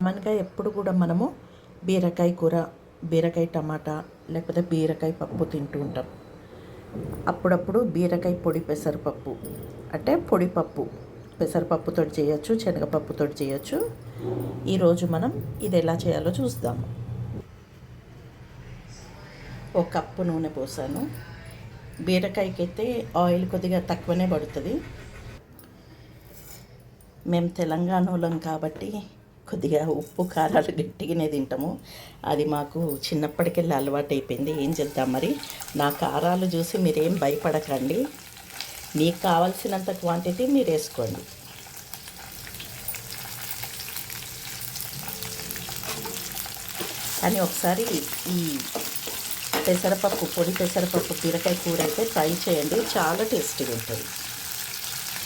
కామన్గా ఎప్పుడు కూడా మనము బీరకాయ కూర, బీరకాయ టమాటా లేకపోతే బీరకాయ పప్పు తింటూ ఉంటాం. అప్పుడప్పుడు బీరకాయ పొడి పెసరపప్పు అంటే పొడి పప్పు పెసరపప్పుతో చేయొచ్చు, శనగపప్పుతో చేయొచ్చు. ఈరోజు మనం ఇది ఎలా చేయాలో చూద్దాము. ఒక కప్పు నూనె పోసాను. బీరకాయకి అయితే ఆయిల్ కొద్దిగా తక్కువనే పడుతుంది. మేము తెలంగాణలో కాబట్టి కొద్దిగా ఉప్పు కారాలు గట్టిగానే తింటాము. అది మాకు చిన్నప్పటికెళ్ళి అలవాటు అయిపోయింది. ఏం చేద్దాం మరి. నా కారాలు చూసి మీరేం భయపడకండి. మీకు కావాల్సినంత క్వాంటిటీ మీరు వేసుకోండి. కానీ ఒకసారి ఈ పెసరపప్పు పొడి పెసరపప్పు బీరకాయ కూర అయితే ట్రై చేయండి, చాలా టేస్టీగా ఉంటుంది.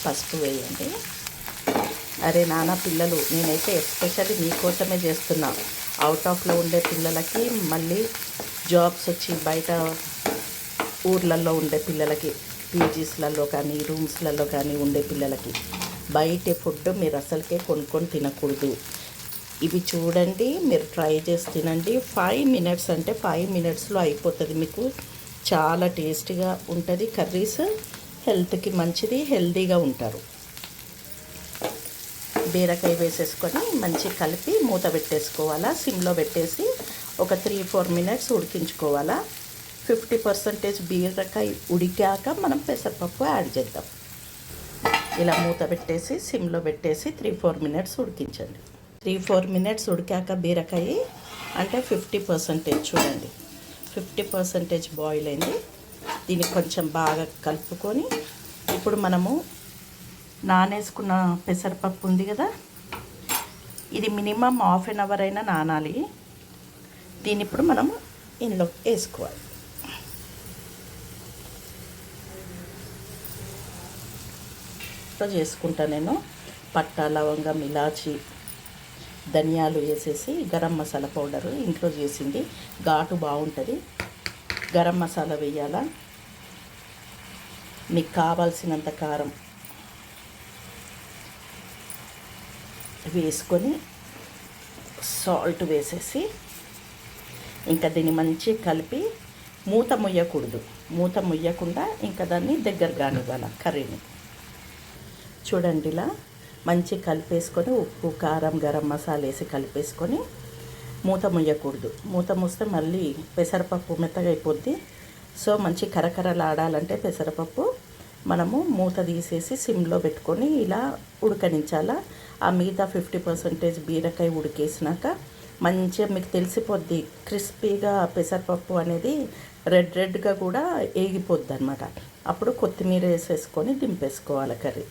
పసుపు వేయండి. అరే నాన్న పిల్లలు, నేనైతే ఎస్పెషల్లీ మీకోసమే చేస్తున్నా. అవుట్ ఆఫ్లో ఉండే పిల్లలకి, మళ్ళీ జాబ్స్ వచ్చి బయట ఊర్లలో ఉండే పిల్లలకి, పీజీస్లలో కానీ రూమ్స్లలో కానీ ఉండే పిల్లలకి బయట ఫుడ్ మీరు అసలుకే కొనుక్కొని తినకూడదు. ఇవి చూడండి, మీరు ట్రై చేసి తినండి. 5 మినిట్స్ అంటే 5 మినిట్స్లో అయిపోతుంది. మీకు చాలా టేస్టీగా ఉంటుంది. కర్రీస్ హెల్త్కి మంచిది, హెల్తీగా ఉంటారు. బీరకాయ వేసేసుకొని మంచి కలిపి మూత పెట్టేసుకోవాలా. సిమ్లో పెట్టేసి ఒక 3-4 మినిట్స్ ఉడికించుకోవాలా. 50% బీరకాయ ఉడికాక మనం పెసరపప్పు యాడ్ చేద్దాం. ఇలా మూత పెట్టేసి సిమ్లో పెట్టేసి 3-4 మినిట్స్ ఉడికించండి. 3-4 మినిట్స్ ఉడికాక బీరకాయ అంటే 50% చూడండి, 50% బాయిల్ అయింది. దీన్ని కొంచెం బాగా కలుపుకొని ఇప్పుడు మనము నానేసుకున్న పెసరపప్పు ఉంది కదా, ఇది మినిమం 1/2 అవర్ అయినా నానాలి. దీన్ని ఇప్పుడు మనం ఇందులో వేసుకోవాలి. చేసుకుంటా నేను పట్టా, లవంగం, ఇలాచి, ధనియాలు వేసేసి గరం మసాలా పౌడరు ఇంట్లో చేసింది, ఘాటు బాగుంటుంది. గరం మసాలా వేయాలా. మీకు కావాల్సినంత కారం వేసుకొని సాల్ట్ వేసేసి ఇంకా దీన్ని మంచిగా కలిపి మూత ముయ్యకూడదు. మూత ముయ్యకుండా ఇంకా దాన్ని దగ్గర కానివ్వాలి కర్రీని. చూడండి, ఇలా మంచిగా కలిపేసుకొని ఉప్పు, కారం, గరం మసాలా వేసి కలిపేసుకొని మూత ముయ్యకూడదు. మూత మూస్తే మళ్ళీ పెసరపప్పు మెత్తగా అయిపోద్ది. సో మంచి కరకరలాడాలంటే పెసరపప్పు మనము మూత తీసేసి సిమ్లో పెట్టుకొని ఇలా ఉడకనించాలా. ఆ మిగతా 50% బీరకాయ ఉడికేసినాక మంచిగా మీకు తెలిసిపోద్ది, క్రిస్పీగా పెసరపప్పు అనేది రెడ్గా కూడా ఏగిపోద్ది అనమాట. అప్పుడు కొత్తిమీర వేసేసుకొని దింపేసుకోవాలి కర్రీ.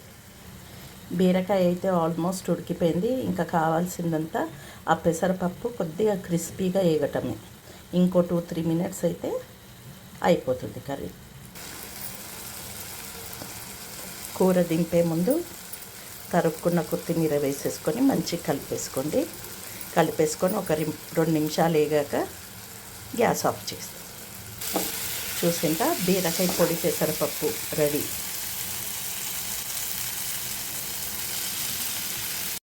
బీరకాయ అయితే ఆల్మోస్ట్ ఉడికిపోయింది. ఇంకా కావాల్సిందంతా ఆ పెసరపప్పు కొద్దిగా క్రిస్పీగా వేగటమే. ఇంకో 2-3 మినిట్స్ అయితే అయిపోతుంది కర్రీ. కూర దింపే ముందు తరుక్కున్న కొత్తిమీర వేసేసుకొని మంచిగా కలిపేసుకొని ఒక 2 నిమిషాలు వేగాక గ్యాస్ ఆఫ్ చేస్తాం. చూసిందా, బీరకాయ పొడి పెసరపప్పు రెడీ.